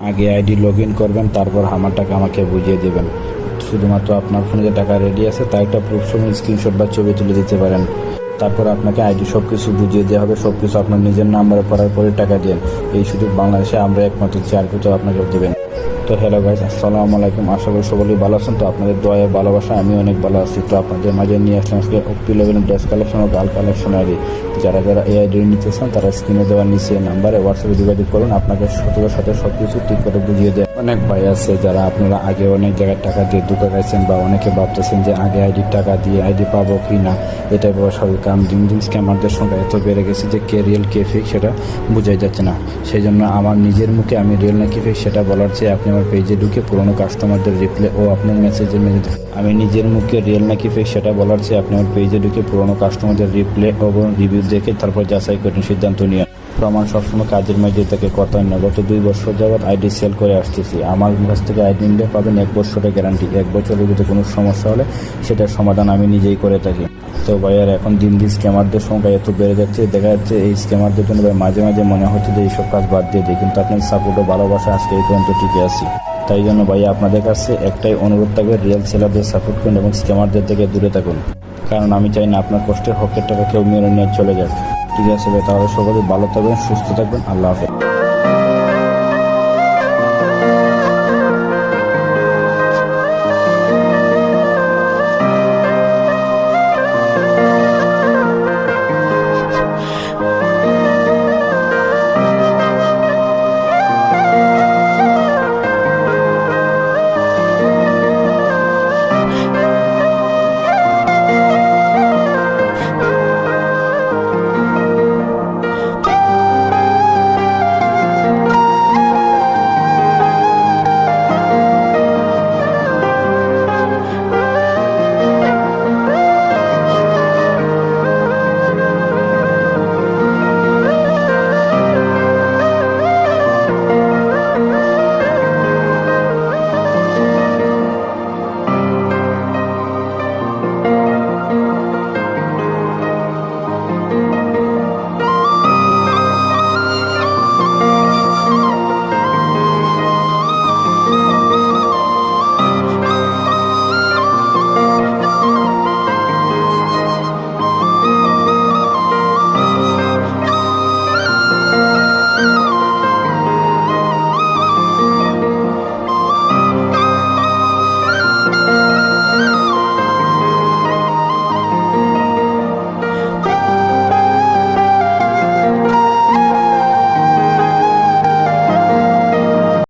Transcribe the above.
আগে ID log in করবেন, তারপর আমার টাকা আমাকে বুঝিয়ে দেবেন। শুধুমাত্র আপনার ফোনে যে টাকা রেডি আছে তার একটা প্রুফ সহ স্ক্রিনশট বা ছবি তুলে দিতে পারেন। তারপর আপনাকে আইডি সব কিছু বুঝিয়ে দেওয়া হবে। সব কিছু আপনার নিজের নাম্বারে করার পরে টাকা দেন। এই সুযোগ বাংলাদেশে আমরা একমাত্র শেয়ার করতে আপনাকে দেবেন। তো হ্যালো গাইস, আসসালামু আলাইকুম। আশা করি সকলেই ভালো আছেন। তো আপনাদের দয়া ভালোবাসা আমি অনেক ভালো আছি। তো আপনাদের মাঝে নিয়ে আসলাম আজকে ওপি লেভেলের ড্রেস কালেকশন ও গার্ল কালেকশন আইডি। যারা এই আইডি নিতে চান তারা স্ক্রিনে দেওয়ার নিচে নাম্বারে হোয়াটসঅ্যাপে যোগাযোগ করুন। আপনাকে সততার সাথে সব কিছু ঠিক করে বুঝিয়ে দেয়। অনেক ভাই আছে যারা আপনারা আগে অনেক জায়গায় টাকা দিয়ে ধোঁকা খাইছেন, বা অনেকে ভাবতেছেন যে আগে আইডি টাকা দিয়ে আইডি পাবো কি না, এটাই বড় স্বাভাবিক। কারণ দিন দিন স্ক্যামারদের সংখ্যা এত বেড়ে গেছে যে কে রিয়েল কে ফেক সেটা বোঝাই যাচ্ছে না। সেই জন্য আমার নিজের মুখে আমি রিয়েল নাকি ফেক সেটা বলার চেয়ে আপনি আমার পেজে ঢুকে পুরোনো কাস্টমারদের রিপ্লাই ও আপনার মেসেজে আমি নিজের মুখে রিয়েল নাকি ফেক সেটা বলার চেয়ে আপনি আমার পেজে ঢুকে পুরোনো কাস্টমারদের রিপ্লাই এবং রিভিউ দেখে তারপর যাচাই করেন, সিদ্ধান্ত নিয়ে। প্রমাণ সবসময় কাজের মাঝে থেকে কথা না। গত 2 বছর যাবৎ আইডি সেল করে আসতেছি। আমার কাছ থেকে আইডি নিলে পাবেন 1 বছরের গ্যারান্টি। 1 বছরের ভিতরে কোনো সমস্যা হলে সেটার সমাধান আমি নিজেই করে থাকি। তো ভাইয়ার এখন দিন দিন স্ক্যামারদের সংখ্যা এত বেড়ে যাচ্ছে, দেখা যাচ্ছে এই স্ক্যামারদের জন্য মাঝে মাঝে মনে হচ্ছে যে এইসব কাজ বাদ দিয়ে দিই, কিন্তু আপনার সাপোর্ট ও ভালোবাসা আজকে এই পর্যন্ত টিকে আছি। তাই জন্য ভাইয়া আপনাদের কাছে একটাই অনুরোধ থাকবে, রিয়েল সেলারদের সাপোর্ট করুন এবং স্ক্যামারদের থেকে দূরে থাকুন। কারণ আমি চাই না আপনার কষ্টের হকের টাকা কেউ মেরে নিয়ে চলে যাক। ঠিক আছে ভাই, তাহলে সকলে ভালো থাকবেন, সুস্থ থাকবেন। আল্লাহ হাফেজ।